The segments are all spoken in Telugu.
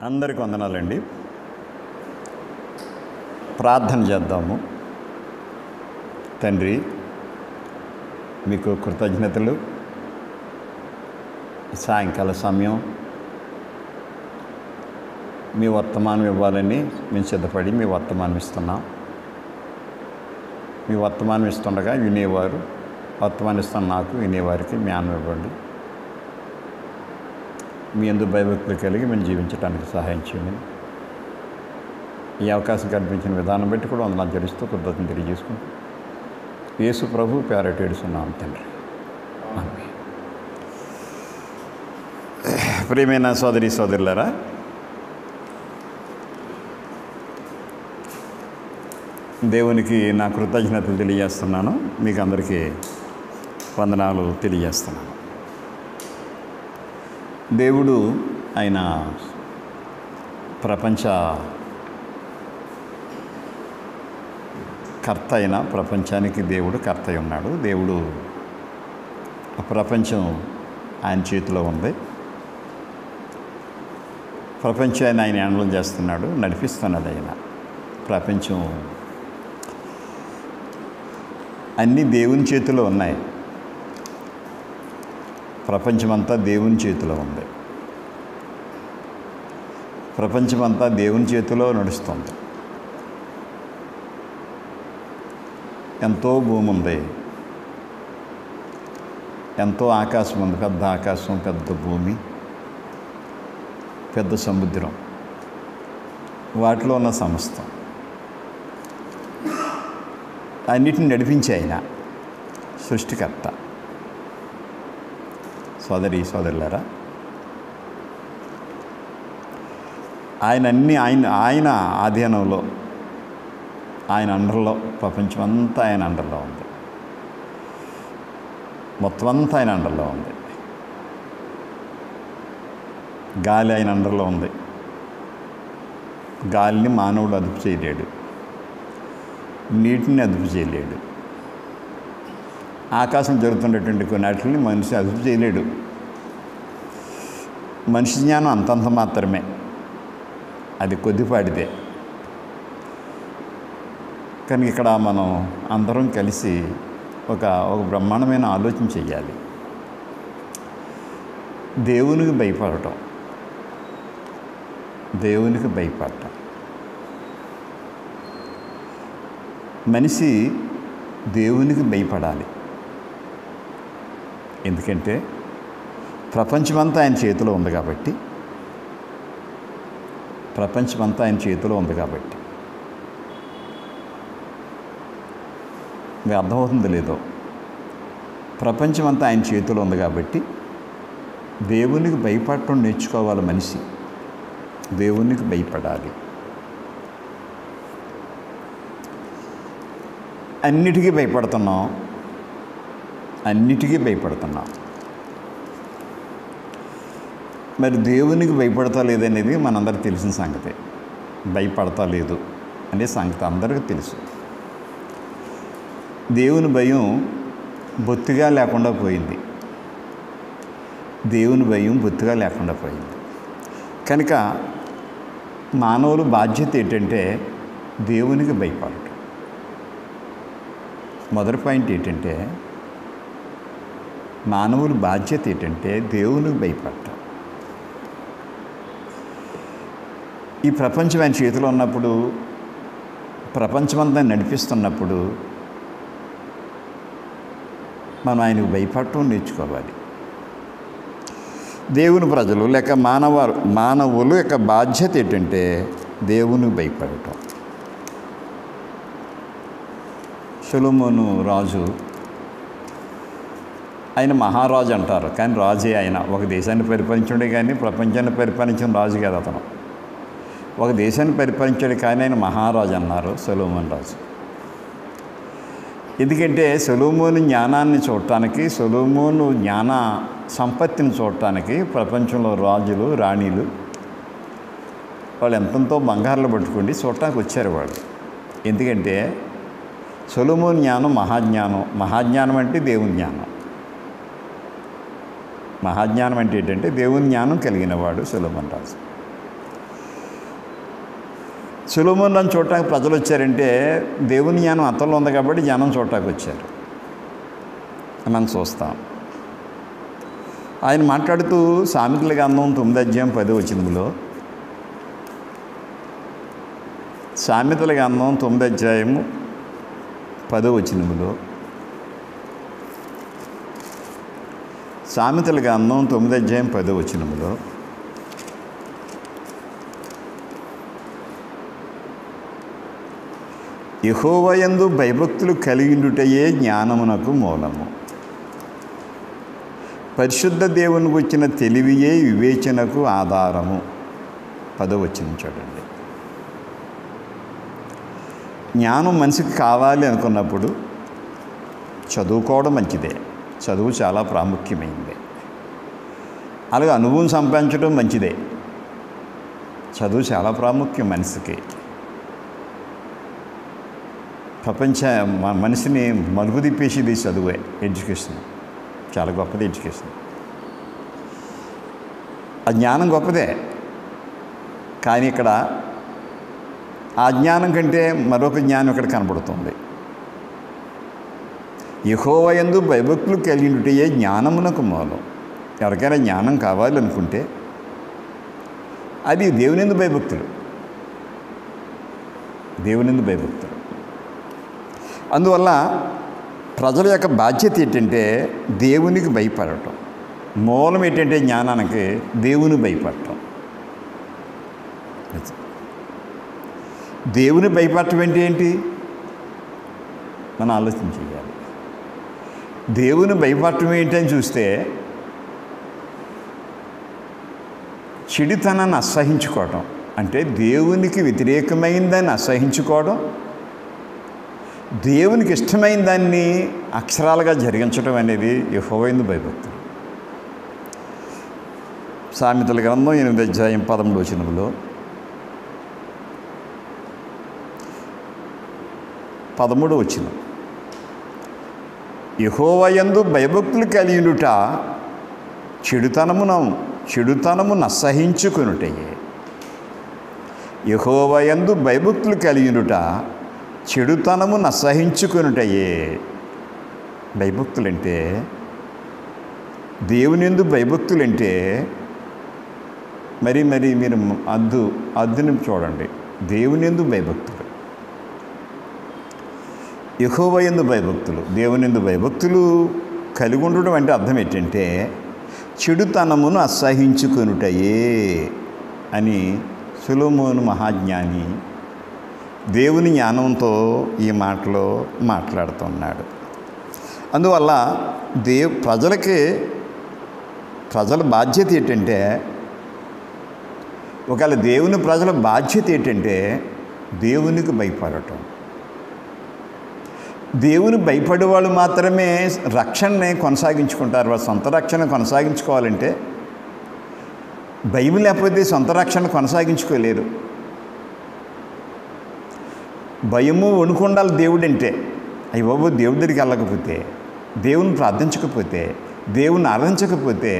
అందరికీ వందనాలండి. ప్రార్థన చేద్దాము. తండ్రి, మీకు కృతజ్ఞతలు. సాయంకాల సమయం మీ వర్తమానం ఇవ్వాలని మేము సిద్ధపడి మీ వర్తమానం ఇస్తున్నాం. మీ వర్తమానం ఇస్తుండగా వినేవారు, వర్తమానం ఇస్తున్న నాకు వినేవారికి జ్ఞానం ఇవ్వండి. మీ యందు భయభక్తులు కలిగి మేము జీవించడానికి సహాయం చేయమని ఈ అవకాశం కల్పించిన విధానం బట్టి కూడా వందనాలు చెల్లిస్తూ కృతజ్ఞతలు తెలియజేసుకుంటాం. యేసు ప్రభు పేరట ఏడుస్తున్నాం తండ్రి. ఆమేన్. ప్రియమైన సోదరి సోదరులారా, దేవునికి నా కృతజ్ఞతలు తెలియజేస్తున్నాను. మీకు అందరికీ వందనాలు తెలియజేస్తున్నాను. దేవుడు ఆయన ప్రపంచ కర్త అయిన ప్రపంచానికి దేవుడు కర్త అయి ఉన్నాడు. దేవుడు ప్రపంచం ఆయన చేతిలో ఉంది. ప్రపంచాన్ని ఆయన హ్యాండిల్ చేస్తున్నాడు, నడిపిస్తున్నాడు. ఆయన ప్రపంచం అన్నీ దేవుని చేతిలో ఉన్నాయి. ప్రపంచమంతా దేవుని చేతిలో ఉంది. ప్రపంచమంతా దేవుని చేతిలో నడుస్తుంది. ఎంతో భూమి ఉంది, ఎంతో ఆకాశం ఉంది. పెద్ద ఆకాశం, పెద్ద భూమి, పెద్ద సముద్రం, వాటిలో ఉన్న సమస్తం అన్నిటిని నడిపించే ఆయన సృష్టికర్త. సోదరి సోదరులారా, ఆయన ఆధీనంలో, ఆయన అండర్లో, ప్రపంచం అంతా ఆయన అండర్లో ఉంది. మొత్తం అంతా ఆయన అండర్లో ఉంది. గాలి ఆయన అండర్లో ఉంది. గాలిని మానవుడు అదుపు చేయలేడు, నీటిని అదుపు చేయలేడు. ఆకాశం జరుగుతున్నటువంటి కొన్నిటిని మనిషి అదుపు చేయలేడు. మనిషి జ్ఞానం అంతంత మాత్రమే, అది కొద్దిపాటిదే. కానీ ఇక్కడ మనం అందరం కలిసి ఒక బ్రహ్మాండమైన ఆలోచన చెయ్యాలి. దేవునికి భయపడటం, దేవునికి భయపడటం. మనిషి దేవునికి భయపడాలి. ఎందుకంటే ప్రపంచమంతా ఆయన చేతిలో ఉంది కాబట్టి. ప్రపంచమంతా ఆయన చేతిలో ఉంది కాబట్టి. మీకు అర్థమవుతుందో లేదో, ప్రపంచమంతా ఆయన చేతిలో ఉంది కాబట్టి దేవునికి భయపడటం నేర్చుకోవాలి. మనిషి దేవునికి భయపడాలి. అన్నిటికీ భయపడుతున్నాం. మరి దేవునికి భయపడతా లేదనేది మనందరికీ తెలిసిన సంగతే. భయపడతా లేదు అనే సంగతి అందరికీ తెలుసు. దేవుని భయం బొత్తిగా లేకుండా పోయింది. దేవుని భయం బొత్తిగా లేకుండా పోయింది. కనుక మానవుల బాధ్యత ఏంటంటే దేవునికి భయపడటం. మొదటి పాయింట్ ఏంటంటే, మానవుల బాధ్యత ఏంటంటే దేవునికి భయపడటం. ఈ ప్రపంచం ఆయన చేతిలో ఉన్నప్పుడు, ప్రపంచమంతా నడిపిస్తున్నప్పుడు మనం ఆయనకు భయపడటం నేర్చుకోవాలి. దేవుని ప్రజలు లేక మానవులు యొక్క బాధ్యత ఏంటంటే దేవునికి భయపడటం. సొలొమోను రాజు, ఆయన మహారాజు అంటారు, కానీ రాజే ఆయన. ఒక దేశాన్ని పరిపాలించాడే కానీ ప్రపంచాన్ని పరిపాలించిన రాజు కాదు అతను. ఒక దేశాన్ని పరిపాలించాడు కానీ ఆయన మహారాజు అన్నారు సొలొమోను రాజు. ఎందుకంటే సొలొమోను జ్ఞానాన్ని చూడటానికి, సొలొమోను జ్ఞాన సంపత్తిని చూడటానికి ప్రపంచంలో రాజులు, రాణిలు వాళ్ళు ఎంతంతో బంగారాలు పట్టుకోండి చూడటానికి వచ్చారు వాళ్ళు. ఎందుకంటే సొలొమోను జ్ఞానం మహాజ్ఞానం. మహాజ్ఞానం అంటే దేవుని జ్ఞానం. మహాజ్ఞానం అంటే ఏంటంటే దేవుని జ్ఞానం కలిగిన వాడు సొలొమోను రాజు. సొలొమోనుని చూడటానికి ప్రజలు వచ్చారంటే దేవుని జ్ఞానం అంతలో ఉంది కాబట్టి జనం చూడటానికి వచ్చారు. మనం చూస్తాం. ఆయన మాట్లాడుతూ సామెతల గ్రంథం 9:10 సామెతల గ్రంథం 9:10 సామెతల గ్రంథం 9:10 యెహోవా యందు భయభక్తులు కలిగిండుటయే జ్ఞానమునకు మూలము. పరిశుద్ధ దేవునికి వచ్చిన తెలివియే వివేచనకు ఆధారము. 10 చూడండి. జ్ఞానం మనిషికి కావాలి అనుకున్నప్పుడు చదువుకోవడం మంచిదే. చదువు చాలా ప్రాముఖ్యమైంది. అలాగే అనుభవం సంపాదించడం మంచిదే. చదువు చాలా ప్రాముఖ్యం మనిషికి. మనిషిని మలుపు తిప్పేసేది చదువే. ఎడ్యుకేషన్ చాలా గొప్పది. ఎడ్యుకేషన్ ఆ జ్ఞానం గొప్పదే. కానీ ఇక్కడ ఆ జ్ఞానం కంటే మరొక జ్ఞానం ఇక్కడ కనబడుతుంది. యెహోవా యందు భయభక్తులు కలిగిండుటయే జ్ఞానమునకు మూలం. ఎవరికైనా జ్ఞానం కావాలనుకుంటే అది దేవునియందు భయభక్తులు. దేవునియందు భయభక్తులు. అందువల్ల ప్రజల యొక్క బాధ్యత ఏంటంటే దేవునికి భయపడటం. మూలం ఏంటంటే జ్ఞానానికి దేవుని భయపడటం. దేవుని భయపడటం ఏంటి? మనం ఆలోచన చేయాలి. దేవుని భయపడటం ఏంటని చూస్తే చెడుతనాన్ని అసహించుకోవడం అంటే దేవునికి వ్యతిరేకమైందని అసహించుకోవడం, దేవునికి ఇష్టమైన దాన్ని అక్షరాలుగా జరిగించడం అనేది యెహోవా యందు భయభక్తులు. సామెతల గ్రంథం 8:13 13 యెహోవా యందు భయభక్తులు కలిగినుట చెడుతనమును అసహించుకొనుటయే. యెహోవా యందు భయభక్తులు కలిగినుట చెడుతనమును అసహించుకొనుటయే. భయభక్తులంటే దేవుని యందు భయభక్తులంటే మరి మీరు అద్దుని చూడండి. దేవుని యందు భయభక్తులు, యెహోవా యందు భయభక్తులు, దేవుని యందు భయభక్తులు కలిగి ఉండడం అంటే అర్థం ఏంటంటే చెడుతనమును అసహించుకొనుటయే అని సొలొమోను మహాజ్ఞాని దేవుని జ్ఞానంతో ఈ మాటలో మాట్లాడుతున్నాడు. అందువల్ల ప్రజల బాధ్యత ఏంటంటే ఒకవేళ ప్రజల బాధ్యత ఏంటంటే దేవునికి భయపడటం. దేవుని భయపడే వాళ్ళు మాత్రమే రక్షణని కొనసాగించుకుంటారు. వాళ్ళ సొంత రక్షణ కొనసాగించుకోవాలంటే భయం లేకపోతే సొంత రక్షణ కొనసాగించుకోలేరు. భయము వణుకుండాలి దేవుడు అంటే. అయ్యి బాబు దేవుడి దగ్గరికి వెళ్ళకపోతే, దేవుని ప్రార్థించకపోతే, దేవుని ఆరాధించకపోతే,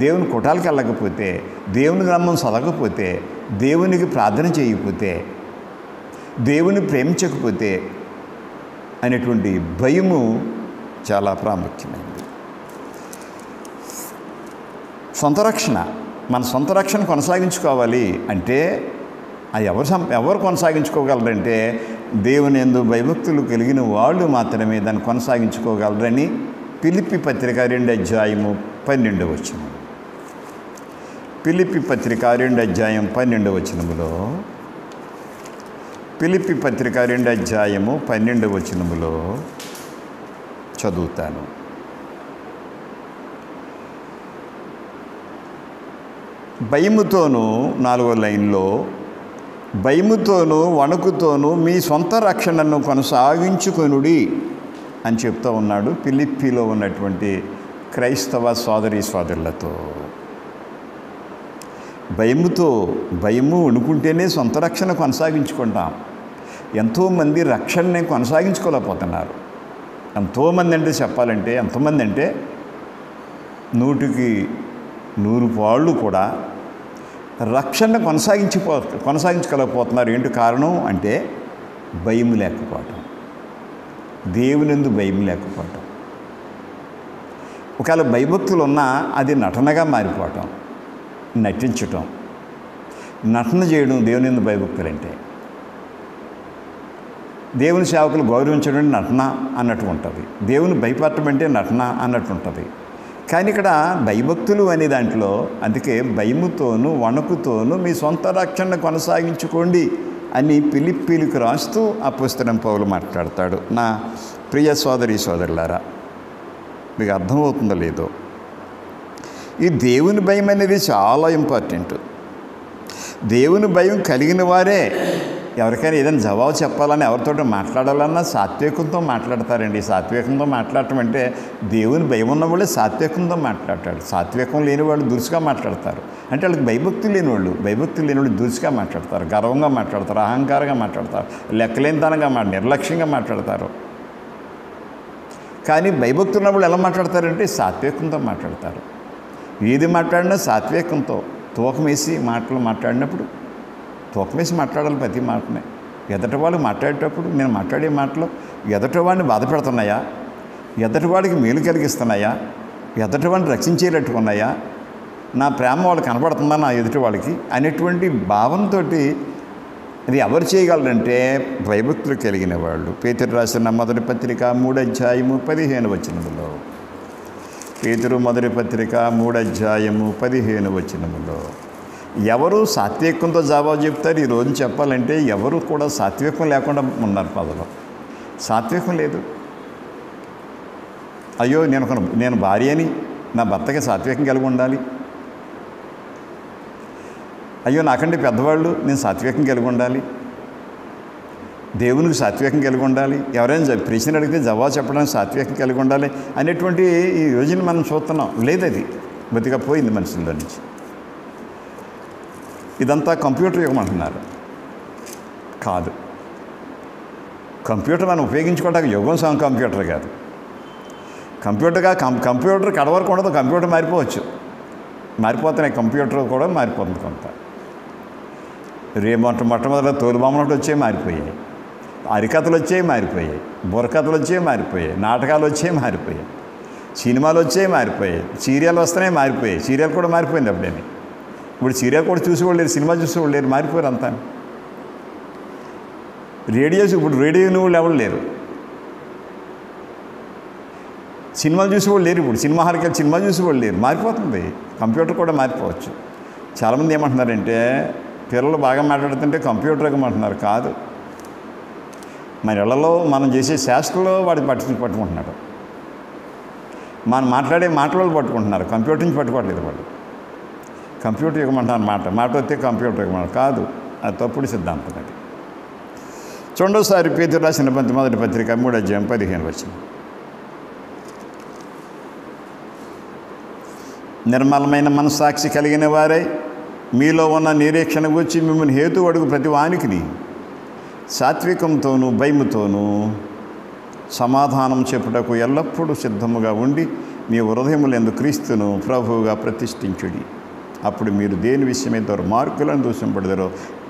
దేవుని కుటాలకు వెళ్ళకపోతే, దేవుని గ్రంథం చదవకపోతే, దేవునికి ప్రార్థన చేయకపోతే, దేవుని ప్రేమించకపోతే అనేటువంటి భయము చాలా ప్రాముఖ్యమైనది. సొంత రక్షణ, మన సొంత రక్షణ కొనసాగించుకోవాలి అంటే అది ఎవరు కొనసాగించుకోగలరంటే దేవుని యందు భయభక్తులు కలిగిన వాళ్ళు మాత్రమే దాన్ని కొనసాగించుకోగలరని ఫిలిప్పీ పత్రిక 2:12 ఫిలిప్పీ పత్రిక 2:12 ఫిలిప్పీ పత్రిక 2:12 చదువుతాను. భయముతోనూ 4వ లైన్లో భయముతోనూ వణుకుతోనూ మీ సొంత రక్షణను కొనసాగించుకొనుడి అని చెప్తూ ఉన్నాడు ఫిలిప్పీలో ఉన్నటువంటి క్రైస్తవ సోదరులతో. భయము వణుకుంటేనే సొంత రక్షణ కొనసాగించుకుంటాం. ఎంతోమంది రక్షణని కొనసాగించుకోలేకపోతున్నారు. ఎంతోమంది అంటే చెప్పాలంటే ఎంతమంది అంటే 100కి 100 పాళ్ళు కూడా రక్షణ కొనసాగించగలకపోతున్నారు. ఏంటి కారణం అంటే భయం లేకపోవటం, దేవునియందు భయం లేకపోవటం. ఒకవేళ భయభక్తులు ఉన్నా అది నటనగా మారిపోవటం, నటించటం, నటన చేయడం దేవునియందు భయభక్తులు అంటే. దేవుని సేవకులు గౌరవించడం నటన అన్నట్టు ఉంటుంది, దేవుని భయపడటం అంటే నటన అన్నట్టు ఉంటుంది. కానీ ఇక్కడ భయభక్తులు అనే దాంట్లో అందుకే భయముతోనూ వణుకుతోనూ మీ సొంత రక్షణ కొనసాగించుకోండి అని పిలిపిలికి రాస్తూ అపోస్తలుడైన పౌలు మాట్లాడతాడు. నా ప్రియ సోదరులారా, మీకు అర్థమవుతుందో లేదో, ఈ దేవుని భయం అనేది చాలా ఇంపార్టెంట్. దేవుని భయం కలిగిన వారే ఎవరికైనా ఏదైనా జవాబు చెప్పాలని, ఎవరితో మాట్లాడాలన్నా సాత్వికంతో మాట్లాడతారండి. సాత్వికంతో మాట్లాడటం అంటే దేవుని భయం ఉన్న వాళ్ళే సాత్వికంతో మాట్లాడతాడు. సాత్వికం లేని వాళ్ళు దురుసుగా మాట్లాడతారు. అంటే వాళ్ళకి భయభక్తి లేని వాళ్ళు దురుసుగా మాట్లాడతారు, గర్వంగా మాట్లాడతారు, అహంకారంగా మాట్లాడతారు, లెక్కలేనితనంగా నిర్లక్ష్యంగా మాట్లాడతారు. కానీ భయభక్తులు ఉన్న వాళ్ళు ఎలా మాట్లాడతారంటే సాత్వికంతో మాట్లాడతారు. ఏది మాట్లాడినా సాత్వికంతో తూకం వేసి మాట్లాడినప్పుడు తూకం వేసి మాట్లాడాలి ప్రతి మాటనే. ఎదటి వాళ్ళు మాట్లాడేటప్పుడు నేను మాట్లాడే మాటలు ఎదటి వాడిని బాధ పెడుతున్నాయా, ఎదటి వాడికి మేలు కలిగిస్తున్నాయా, ఎదటి వాడిని రక్షించేటట్టుకున్నాయా, నా ప్రేమ వాళ్ళు కనపడుతుందా నా ఎదుటి వాళ్ళకి అనేటువంటి భావంతో అది ఎవరు చేయగలరంటే భయభక్తులు కలిగిన వాళ్ళు. పేతురు రాసిన మొదటి పత్రిక 3:15 పేతురు మొదటి పత్రిక 3:15 ఎవరు సాత్వికంతో జవాబు చెప్తారు? ఈరోజు చెప్పాలంటే ఎవరు కూడా సాత్వికం లేకుండా ఉన్నారు. పదలో సాత్వికం లేదు. అయ్యో నేను భార్యని, నా భర్తకి సాత్వికం కలిగి ఉండాలి. అయ్యో నాకంటే పెద్దవాళ్ళు, నేను సాత్వికం కలిగి ఉండాలి. దేవునికి సాత్వికం కలిగి ఉండాలి. ఎవరైనా ప్రశ్న అడిగితే జవాబు చెప్పడానికి సాత్వికం కలిగి ఉండాలి అనేటువంటి ఈ రోజున మనం చూస్తున్నాం. లేదది బతికపోయింది మనుషుల్లో నుంచి. ఇదంతా కంప్యూటర్ యుగం అంటున్నారు. కాదు, కంప్యూటర్ మనం ఉపయోగించుకోవడానికి యుగం కంప్యూటర్ కాదు. కంప్యూటర్ కడవరకు ఉండదు. కంప్యూటర్ మారిపోతున్నాయి. కంప్యూటర్ కూడా మారిపోతుంది కొంత. మొట్టమొదటి తోలుబొమ్మలు వచ్చాయి, మారిపోయాయి. అరికథలు వచ్చాయి, మారిపోయాయి. బుర్రకథలు వచ్చాయి, మారిపోయాయి. నాటకాలు వచ్చాయి, మారిపోయాయి. సినిమాలు వచ్చాయి, మారిపోయాయి. సీరియల్ వస్తున్నాయి, మారిపోయాయి. సీరియల్ కూడా మారిపోయింది అప్పుడేని. ఇప్పుడు సీరియల్ కూడా చూసేవాళ్ళు లేరు, సినిమా చూసేవాళ్ళు లేరు, మారిపోయారు అంతా. ఇప్పుడు రేడియో వాళ్ళు ఎవరు లేరు, సినిమాలు చూసేవాళ్ళు లేరు. ఇప్పుడు సినిమా హాల్కి వెళ్ళి సినిమా చూసేవాళ్ళు లేరు. మారిపోతుంది. కంప్యూటర్ కూడా మారిపోవచ్చు. చాలామంది ఏమంటున్నారంటే పిల్లలు బాగా మాట్లాడుతుంటే కంప్యూటర్ ఇవ్వమంటున్నారు. కాదు, మన ఇళ్లలో మనం చేసే శాస్త్రంలో వాడికి పట్టుకుంటున్నాడు. మనం మాట్లాడే మాటలు పట్టుకుంటున్నారు, కంప్యూటర్ నుంచి పట్టుకోవట్లేదు వాళ్ళు. కంప్యూటర్ ఇవ్వమంటున్నారు. మాట వస్తే కంప్యూటర్ ఇవ్వమన్నారు. కాదు, అది తప్పుడు సిద్ధాంతం. అది చూడండి పేతురు రాసిన మొదటి పత్రిక 3:15 నిర్మలమైన మనస్సాక్షి కలిగిన వారై మీలో ఉన్న నిరీక్షణ గురించి మిమ్మల్ని హేతు అడుగు ప్రతి వానికిని సాత్వికంతోనూ భయముతోనూ సమాధానం చెప్పుటకు ఎల్లప్పుడూ సిద్ధముగా ఉండి మీ హృదయములందు క్రీస్తును ప్రభువుగా ప్రతిష్ఠించుడి. అప్పుడు మీరు దేని విషయమై దుర్మార్గులను దూషింపడతారో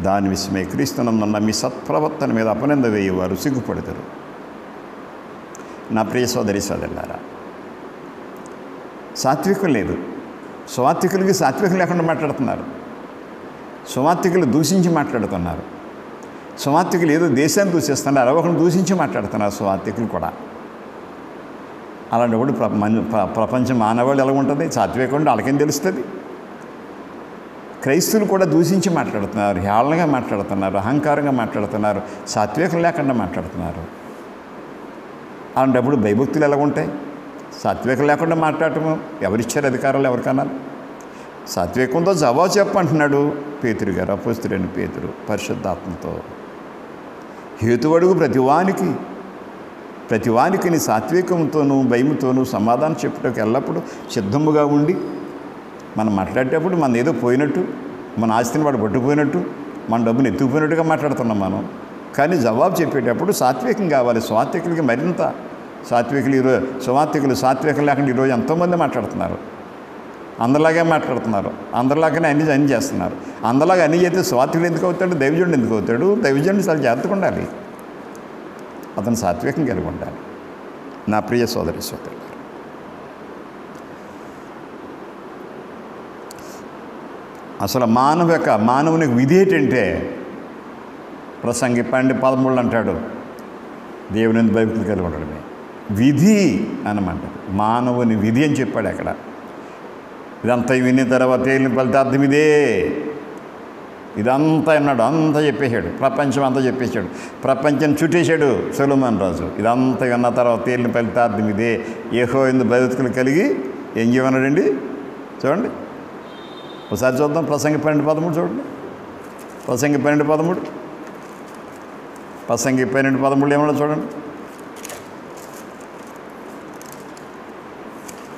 దాని విషయమై క్రీస్తునందున్న మీ సత్ప్రవర్తన మీద అపనింద వేయేవారు సిగ్గుపడతారు. నా ప్రియ సోదరులారా, సాత్వికం లేదు. స్వాత్వికులకి సాత్వికం లేకుండా మాట్లాడుతున్నారు. స్వాత్వికులు దూషించి మాట్లాడుతున్నారు. స్వాత్వికులు ఏదో దేశాన్ని దూషిస్తున్నారు, ఒకరిని దూషించి మాట్లాడుతున్నారు స్వాత్వికులు కూడా. అలాంటప్పుడు ప్రపంచం మానవాళ్ళు ఎలా ఉంటుంది? సాత్వికం వాళ్ళకేం తెలుస్తుంది? క్రైస్తువులు కూడా దూషించి మాట్లాడుతున్నారు, హేళనగా మాట్లాడుతున్నారు, అహంకారంగా మాట్లాడుతున్నారు, సాత్వికం లేకుండా మాట్లాడుతున్నారు. అలాంటప్పుడు భయభక్తులు ఎలా ఉంటాయి? సాత్వికం లేకుండా మాట్లాడటము ఎవరిచ్చారు అధికారాలు? ఎవరికన్నా సాత్వికంతో జవాబు చెప్పంటున్నాడు పేతురు గారు, అపోస్తలుడైన పేతురు పరిశుద్ధాత్మతో. హేతువడుగు ప్రతివానికి నీ సాత్వికంతోనూ భయముతోనూ సమాధానం చెప్పుటకు ఎల్లప్పుడూ సిద్ధముగా ఉండి, మనం మాట్లాడేటప్పుడు మన ఏదో పోయినట్టు, మన ఆస్తిని వాడు పట్టుకుపోయినట్టు, మన డబ్బుని ఎత్తుకుపోయినట్టుగా మాట్లాడుతున్నాం మనం. కానీ జవాబు చెప్పేటప్పుడు సాత్వికం కావాలి. స్వాత్వికులకి మరింత సాత్వికులు సాత్వికం లేకుండా ఈరోజు ఎంతోమంది మాట్లాడుతున్నారు. అందరిలాగే మాట్లాడుతున్నారు, అందరిలాగానే అన్ని చేస్తున్నారు. అందరిలాగా అన్ని చేస్తే స్వార్థుడు ఎందుకు అవుతాడు? దైవజనుడు ఎందుకు అవుతాడు? దైవజనుడు చాలా జాగ్రత్తగా ఉండాలి, అతను సాత్వికం కలిగి ఉండాలి. నా ప్రియ సోదరి సోదరులు, అసలు మానవునికి విధి ఏంటంటే ప్రసంగి 12:13 అంటాడు, దేవుని యందు భయభక్తులు కలిగి ఉండడమే విధి అనమంటాడు. మానవుని విధి అని చెప్పాడు అక్కడ. ఇదంతా విన్న తర్వాత ఏలిన ఫలితార్థం ఇదే, ఇదంతా అన్నాడు, అంతా చెప్పేశాడు, ప్రపంచం అంతా చెప్పేశాడు, ప్రపంచం చుట్టేశాడు సొలొమోను రాజు. ఇదంతా విన్న తర్వాత ఏలిన ఫలితార్థం ఇదే, యెహోవా యందు భయభక్తులు కలిగి ఏం చేయమన్నాడండి? చూడండి ఒకసారి చూద్దాం. ప్రసంగి 12:13 చూడండి. ప్రసంగి 12:13 ప్రసంగి 12:13 ఏమన్నా చూడండి.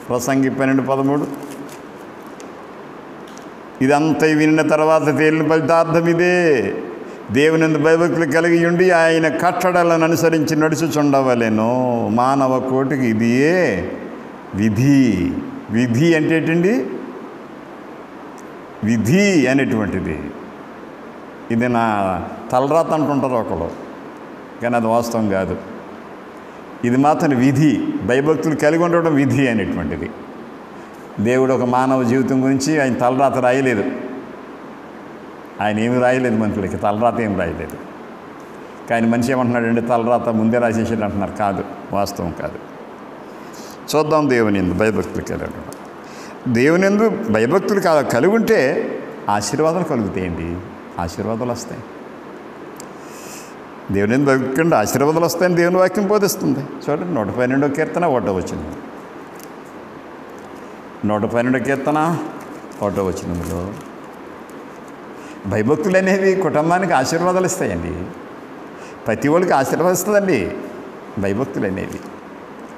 ప్రసంగి 12:13 ఇదంతా వినిన తర్వాత తేలిన ఫలితార్థం ఇదే, దేవుని యందు భయభక్తులు కలిగి ఉండి ఆయన కట్టడలను అనుసరించి నడుచుచుండవలెను. మానవ కోటికి ఇదియే విధి. విధి అంటే ఏంటండి? విధి అనేటువంటిది ఇది నా తలరాత అంటుంటారు ఒకళ్ళు, కానీ అది వాస్తవం కాదు. ఇది మాత్రం విధి, భయభక్తులు కలిగి ఉండడం విధి అనేటువంటిది. దేవుడు ఒక మానవ జీవితం గురించి ఆయన తలరాత రాయలేదు, ఆయన ఏమి రాయలేదు, మనుషులకి తలరాత ఏమి రాయలేదు. కానీ మనిషి ఏమంటున్నాడంటే తలరాత ముందే రాసేసాడు అంటున్నారు. కాదు, వాస్తవం కాదు. చూద్దాం. దేవుని యందు భయభక్తులు కలిగి ఉండడం. దేవుని యందు భయభక్తులు కలిగి ఉంటే ఆశీర్వాదాలు కలుగుతాయండి, ఆశీర్వాదాలు వస్తాయి. దేవుని యందు భయభక్తులు ఆశీర్వాదాలు వస్తాయని దేవుని వాక్యం బోధిస్తుంది. చూడండి 112వ కీర్తన 1వ వచనం, 112వ కీర్తన 1వ వచనంలో భయభక్తులు అనేవి కుటుంబానికి ఆశీర్వాదాలు ఇస్తాయండి. ప్రతి ఒళ్ళకి ఆశీర్వదిస్తుందండి భయభక్తులు అనేవి.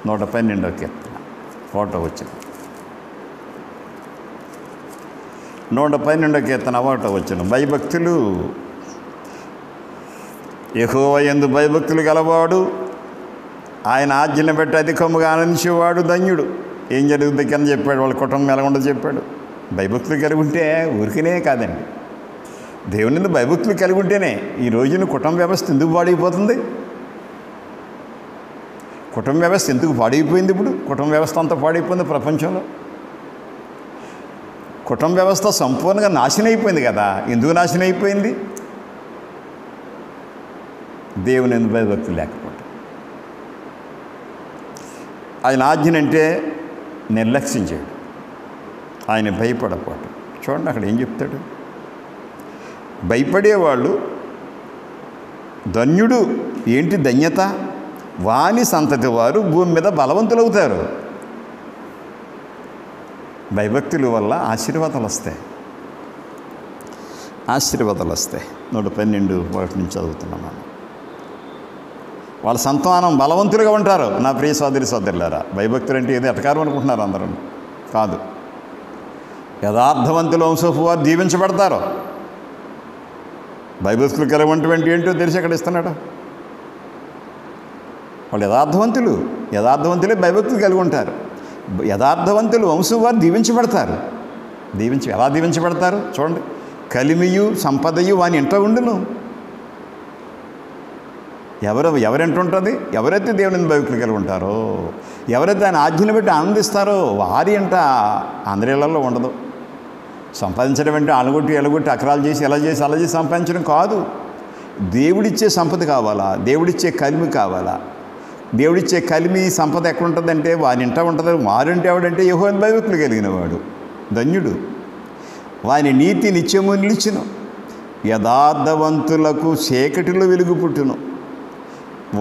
112వ కీర్తన 1వ వచనం, 112వ కీర్తన 1వ వచనం. భయభక్తులు యెహోవా యందు భయభక్తులు గలవాడు, ఆయన ఆజ్ఞను బట్టి అధికముగా ఆనందించేవాడు ధన్యుడు. ఏం జరుగుతుంది కింద చెప్పాడు, వాళ్ళ కుటుంబం ఎలా ఉండదు చెప్పాడు. భయభక్తులు కలిగి ఉంటే ఊరికనే కాదండి, దేవుని యందు భయభక్తులు కలిగి ఉంటేనే. ఈ రోజున కుటుంబ వ్యవస్థ ఎందుకు పాడైపోతుంది? కుటుంబ వ్యవస్థ ఎందుకు పాడైపోయింది? ఇప్పుడు కుటుంబ వ్యవస్థ అంతా పాడైపోయింది ప్రపంచంలో. కుటుంబ వ్యవస్థ సంపూర్ణంగా నాశనం అయిపోయింది కదా. ఎందుకు నాశనం అయిపోయింది? దేవుని యందు భయభక్తులు లేకపోవడం. ఆయన ఆజ్ఞనంటే నిర్లక్ష్యం చేయడం, ఆయన భయపడకపోవడం. చూడండి అక్కడ ఏం చెప్తాడు, భయపడేవాళ్ళు ధన్యుడు. ఏంటి ధన్యత? వాని సంతతి వారు భూమి మీద బలవంతులవుతారు. భయభక్తుల వల్ల ఆశీర్వాదాలు వస్తాయి, ఆశీర్వాదాలు వస్తాయి. 112 నుంచి చదువుతున్నాం మనం. వాళ్ళ సంతానం బలవంతులుగా ఉంటారు. నా ప్రియ సోదరి సోదరులారా, భయభక్తులు అంటే ఏదో ఎటకారం అనుకుంటున్నారు అందరూ. కాదు, యథార్థవంతుల వంశపు వారు దీవించబడతారు. భయభక్తులు కలిగినటువంటి ఏంటో తెలిసి అక్కడ ఇస్తున్నాడు. వాళ్ళు యథార్థవంతులే భయభక్తులు కలిగి ఉంటారు. యథార్థవంతులు వంశం వారు దీవించబడతారు. ఎలా దీవించబడతారు? చూడండి, కలిమియు సంపదయు వాని ఇంట ఉండును. ఎవరింట ఉంటుంది? ఎవరైతే దేవుని భయభక్తులు కలిగి ఉంటారో, ఎవరైతే ఆయన ఆజ్ఞను బట్టి ఆనందిస్తారో వారి ఇంట అందరిళ్లలో ఉండదు. సంపాదించడం అంటే అలగొట్టి ఎలగొట్టి అకరాలు చేసి అలా చేసి సంపాదించడం కాదు. దేవుడిచ్చే సంపద కావాలా, దేవుడిచ్చే కలిమి కావాలా. దేవుడిచ్చే కలిమి సంపద ఎక్కడ ఉంటుందంటే వారి ఇంట ఉంటుంది. వారింటి ఎవడంటే యెహోవా భయభక్తులు కలిగిన వాడు ధన్యుడు. వాని నీతి నిత్యము నిలిచును. యథార్థవంతులకు చీకటిలో వెలుగు పుట్టును.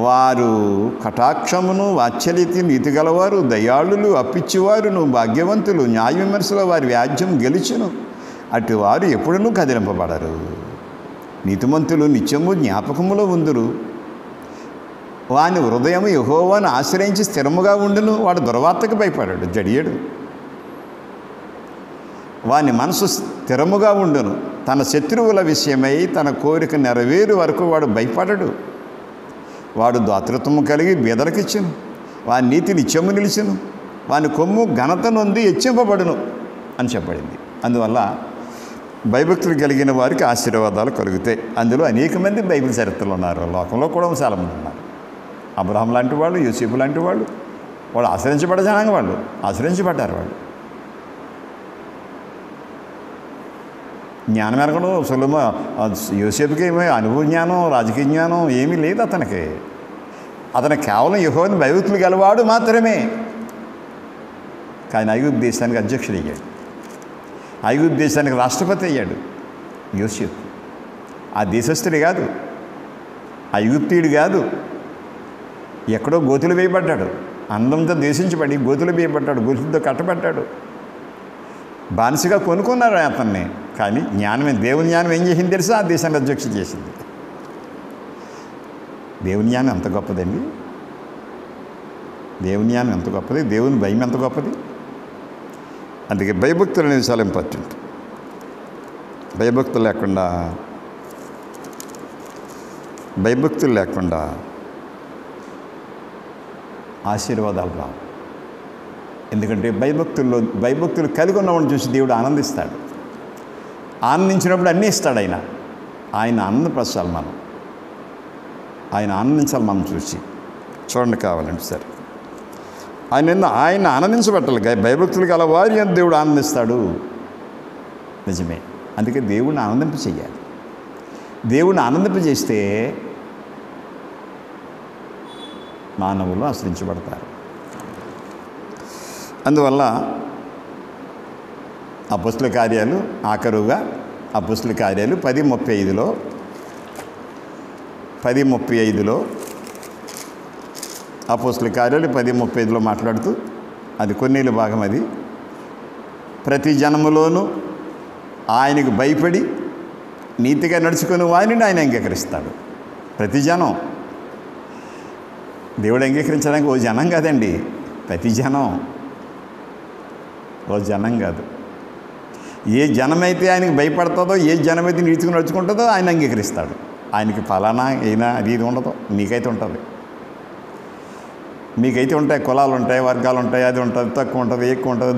వారు కటాక్షమును వాత్సల్యత నీతి గలవారు, దయాళులు, అప్పిచ్చివారును, భాగ్యవంతులు, న్యాయ విమర్శలో వారి వ్యాజ్యం గెలుచును. అటు వారు ఎప్పుడూ కదిలింపబడరు. నీతిమంతులు నిత్యము జ్ఞాపకములో ఉందురు. వాని హృదయము యెహోవాను ఆశ్రయించి స్థిరముగా ఉండును. వాడు దుర్వార్తకు భయపడాడు, జడియడు. వాని మనసు స్థిరముగా ఉండును. తన శత్రువుల విషయమై తన కోరిక నెరవేరు వరకు వాడు భయపడడు. వాడు దాతృత్వము కలిగి బీదలకిచ్చును. వాని నీతి నిత్యము నిలిచును. వాని కొమ్ము ఘనత నొంది హెచ్చింపబడును అని చెప్పబడింది. అందువల్ల భయభక్తులు కలిగిన వారికి ఆశీర్వాదాలు కలుగుతాయి. అందులో అనేక మంది బైబిల్ చరిత్రలు ఉన్నారు, లోకంలో కూడా చాలామంది ఉన్నారు. అబ్రహాం లాంటి వాళ్ళు, యోసేపు లాంటి వాళ్ళు, వాళ్ళు ఆశ్రయించబడ్డ జనాంగం, వాళ్ళు ఆశ్రయించబడ్డారు. వాళ్ళు జ్ఞానం ఎరగడం యోసేపుకి ఏమీ అనుభవ జ్ఞానం, రాజకీయ జ్ఞానం ఏమీ లేదు అతనికి. అతను కేవలం యెహోవాని భయభక్తులు గలవాడు మాత్రమే. కానీ ఐగుప్తు దేశానికి అధ్యక్షుడు అయ్యాడు, ఐగుప్తు దేశానికి రాష్ట్రపతి అయ్యాడు యోసేపు. ఆ దేశస్థుడు కాదు, ఐగుప్తీయుడు కాదు, ఎక్కడో గోతులు వేయబడ్డాడు, అందంతో దేశించబడి గోతులు వేయబడ్డాడు, గొలుసులతో కట్టబడ్డాడు, బానిసగా కొనుక్కున్నారు అతన్ని. కానీ జ్ఞానమే, దేవుని జ్ఞానం ఏం చేసింది తెలుసా? ఆ దేశాన్ని అధ్యక్ష చేసింది. దేవుని జ్ఞానం ఎంత గొప్పదండి, దేవుని జ్ఞానం ఎంత గొప్పది, దేవుని భయం ఎంత గొప్పది. అందుకే భయభక్తులు అనేవి చాలా ఇంపార్టెంట్. భయభక్తులు లేకుండా ఆశీర్వాదాలు రావు. ఎందుకంటే భయభక్తులు కలిగి ఉన్నవాడిని చూసి దేవుడు ఆనందిస్తాడు. ఆనందించినప్పుడు అన్నీ ఇస్తాడు ఆయన ఆనందపరచాలి మనం, ఆయన ఆనందించాలి మనం చూసి. చూడండి కావాలంటే సరే, ఆయన ఆనందించబట్టాలి. భయభక్తులు గల వారి అని దేవుడు ఆనందిస్తాడు. నిజమే. అందుకే దేవుడిని ఆనందింప చెయ్యాలి. దేవుడిని ఆనందింపజేస్తే మానవులు ఆశ్రయించబడతారు. అందువల్ల అపొస్తలుల కార్యాలు ఆఖరుగా అపొస్తలుల కార్యాలు 10:35లో అపొస్తలుల కార్యాలు 10:35లో మాట్లాడుతూ, అది కొన్నేళ్ళ భాగం, అది ప్రతి జనములోనూ ఆయనకు భయపడి నీతిగా నడుచుకుని వారిని ఆయన అంగీకరిస్తాడు. ప్రతి జనం దేవుడు అంగీకరించడానికి ఓ జనం కాదండి, ప్రతి జనం, ఓ జనం కాదు. ఏ జనమైతే ఆయనకు భయపడుతుందో, ఏ జనమైతే నీతిగా నడుచుకుంటుందో ఆయన అంగీకరిస్తాడు. ఆయనకి ఫలానా అయినా అది ఇది ఉండదు. నీకైతే ఉంటుంది, మీకైతే ఉంటాయి, కులాలు ఉంటాయి, వర్గాలు ఉంటాయి, అది ఉంటుంది, తక్కువ ఉంటుంది, ఎక్కువ ఉంటుంది,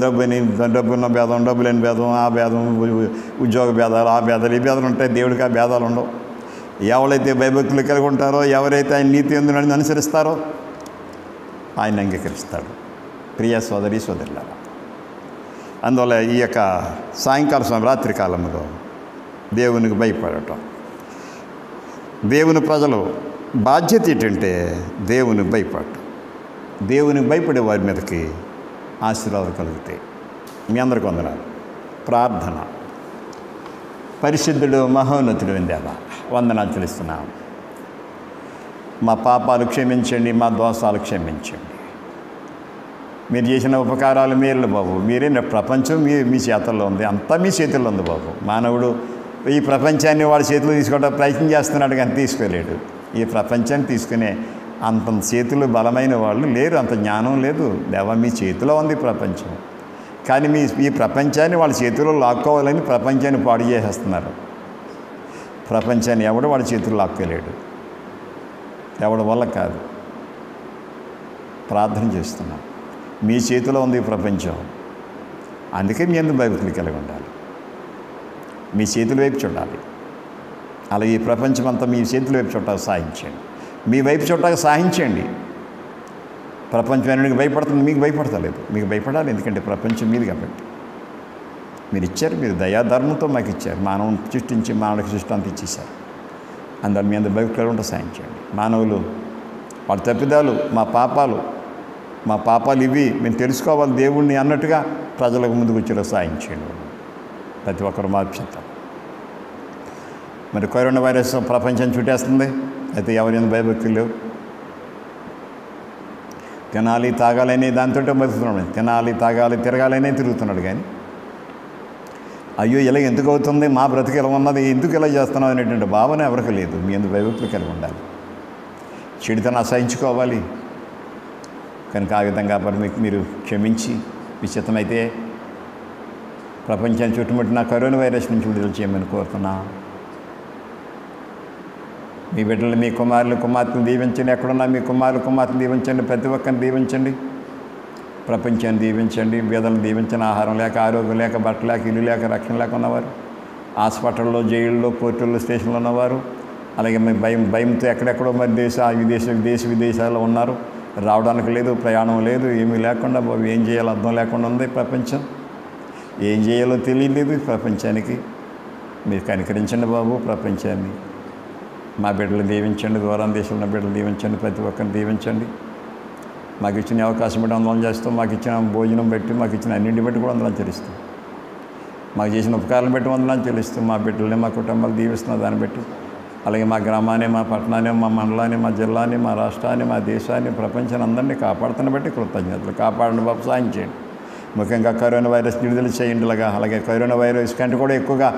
డబ్బున్న భేదం, డబ్బు లేని భేదం, ఆ భేదం, ఉద్యోగ భేదాలు, ఆ భేదాలు, ఈ భేదాలు ఉంటాయి. దేవుడికి ఆ భేదాలు ఉండవు. ఎవరైతే భయభక్తులు కలిగి ఉంటారో, ఎవరైతే ఆయన నీతి ఎందుకు అనుసరిస్తారో ఆయన అంగీకరిస్తాడు. ప్రియ సోదరి సోదరులారా, అందువల్ల ఈ యొక్క సాయంకాల సమయం, రాత్రి కాలంలో దేవునికి భయపడటం, దేవుని ప్రజలు బాధ్యత ఏంటంటే దేవుని భయపడటం. దేవునికి భయపడే వారి మీదకి ఆశీర్వాదాలు కలుగుతాయి. మీ అందరికి వందనాలు. ప్రార్థన. పరిశుద్ధుడు మహోన్నతుడు దేవా, వందనాలు తెలుస్తున్నాము. మా పాపాలు క్షమించండి, మా దోషాలు క్షమించండి. మీరు చేసిన ఉపకారాలు మేలు బాబు. మీరే ప్రపంచం మీ చేతుల్లో ఉంది, అంతా మీ చేతుల్లో ఉంది బాబు. మానవుడు ఈ ప్రపంచాన్ని వాడి చేతిలో తీసుకోవడానికి ప్రయత్నం చేస్తున్నాడు, కానీ తీసుకోలేడు. ఈ ప్రపంచాన్ని తీసుకునే అంత చేతులు బలమైన వాళ్ళు లేరు, అంత జ్ఞానం లేదు. దేవా, మీ చేతిలో ఉంది ప్రపంచం, కానీ ఈ ప్రపంచాన్ని వాళ్ళ చేతిలో లాక్కోవాలని ప్రపంచాన్ని పాడు చేసేస్తున్నారు. ప్రపంచాన్ని ఎవడు వాడి చేతుల్లో లాక్కోలేడు, ఎవడి వల్ల కాదు. ప్రార్థన చేస్తున్నాం, మీ చేతిలో ఉంది ఈ ప్రపంచం. అందుకే మీ అందరూ భయభక్తులు కలిగి ఉండాలి, మీ చేతుల వైపు చూడాలి. అలా ఈ ప్రపంచం అంతా మీ చేతుల వైపు చూడటానికి సాధించండి, మీ వైపు చూడటానికి సాధించండి. ప్రపంచం అనేది భయపడుతుంది, మీకు భయపడతలేదు. మీకు భయపడాలి, ఎందుకంటే ప్రపంచం మీది కాబట్టి. మీరు ఇచ్చారు, మీరు దయాధర్మంతో మాకు ఇచ్చారు. మానవుని సృష్టించి మానవుడికి సృష్టి అంతా ఇచ్చేశారు. అందువల్ల మీ అందరూ భయపడి ఉంటే సాధించండి. మానవులు వాళ్ళ తప్పిదాలు, మా పాపాలు ఇవి మేము తెలుసుకోవాలి దేవుణ్ణి అన్నట్టుగా ప్రజలకు ముందుకు వచ్చేలా సాధించండి. ప్రతి ఒక్కరు మార్పు చెప్తాం. మరి కరోనా వైరస్ ప్రపంచాన్ని చుట్టేస్తుంది, అయితే ఎవరైనా భయభక్తులు లేవు. తినాలి తాగాలని దాంతో బతుకుతున్నాడు, తినాలి తాగాలి తిరగాలనే తిరుగుతున్నాడు. కానీ అయ్యో ఇలా ఎందుకు అవుతుంది, మా బ్రతికి ఇలా ఉన్నది, ఎందుకు ఇలా చేస్తున్నావు అనేటువంటి భావన ఎవరికి లేదు. మీ ఎందుకు భయభక్తులు కలిగి ఉండాలి, చెడుతను అసహించుకోవాలి. కనుక ఆ విధంగా మీరు క్షమించి విచితమైతే ప్రపంచాన్ని చుట్టుముట్టిన కరోనా వైరస్ నుంచి విడుదల చేయమని కోరుతున్నా. మీ బిడ్డలు, మీ కుమారులు కుమార్తెలు దీవించండి. ఎక్కడున్నా మీ కుమారులు కుమార్తెలు దీవించండి, ప్రతి ఒక్కరిని దీవించండి. ప్రపంచాన్ని దీవించండి. బీదలను దీవించండి. ఆహారం లేక, ఆరోగ్యం లేక, బట్ట లేక, ఇల్లు లేక, రక్షణ లేక ఉన్నవారు, హాస్పిటల్లో, జైళ్ళలో, కోర్టుల్లో, స్టేషన్లో ఉన్నవారు, అలాగే మరి భయంతో ఎక్కడెక్కడో మరి దేశ విదేశాల్లో ఉన్నారు. రావడానికి లేదు, ప్రయాణం లేదు, ఏమీ లేకుండా బాబు ఏం చేయాలో అర్థం లేకుండా ఉంది ప్రపంచం. ఏం చేయాలో తెలియలేదు ప్రపంచానికి. మీరు కనికరించండి బాబు ప్రపంచాన్ని. మా బిడ్డలు దీవించండి, దూరం దేశంలో బిడ్డలు దీవించండి, ప్రతి ఒక్కరిని దీవించండి. మాకు ఇచ్చిన అవకాశం బట్టి వందనం చేస్తాం. మాకు ఇచ్చిన భోజనం బట్టి, మాకు ఇచ్చిన అన్నింటి బట్టి కూడా వందనం చెల్లిస్తాం. మాకు చేసిన ఉపకారాలను బట్టి వందనాలు చెల్లిస్తాం. మా బిడ్డల్ని, మా కుటుంబాలు దీవిస్తున్న దాన్ని బట్టి, అలాగే మా గ్రామాన్ని, మా పట్టణాన్ని, మా మండలాన్ని, మా జిల్లాని, మా రాష్ట్రాన్ని, మా దేశాన్ని, ప్రపంచాన్ని అందరినీ కాపాడుతున్న బట్టి కృతజ్ఞతలు. కాపాడండి బాబు, సాయం చేయండి. ముఖ్యంగా కరోనా వైరస్ విడుదల చేయండి. అలాగే కరోనా వైరస్ కంటే కూడా ఎక్కువగా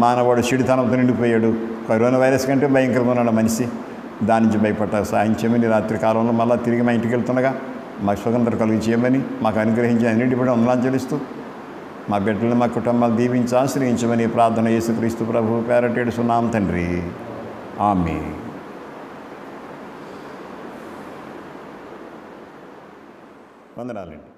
మానవుడు చెడుతనంతో నిండిపోయాడు. కరోనా వైరస్ కంటే భయంకరంగా ఉన్నాడు మనిషి. దాని నుంచి భయపడ్డారు. సాయం చేయమని, రాత్రి కాలంలో మళ్ళీ తిరిగి మా ఇంటికి వెళ్తుండగా మాకు స్వతంత్రం కలిగి చేయమని, మాకు అనుగ్రహించి అన్నింటి కూడా వందనాలు చెల్లిస్తూ మా బిడ్డలను, మా కుటుంబాలు దీవించి ఆశ్రయించమని ప్రార్థన యేసుక్రీస్తు ప్రభువు పేరట ఏడుస్తున్నాం తండ్రి. ఆమేన్. వందనాలండి.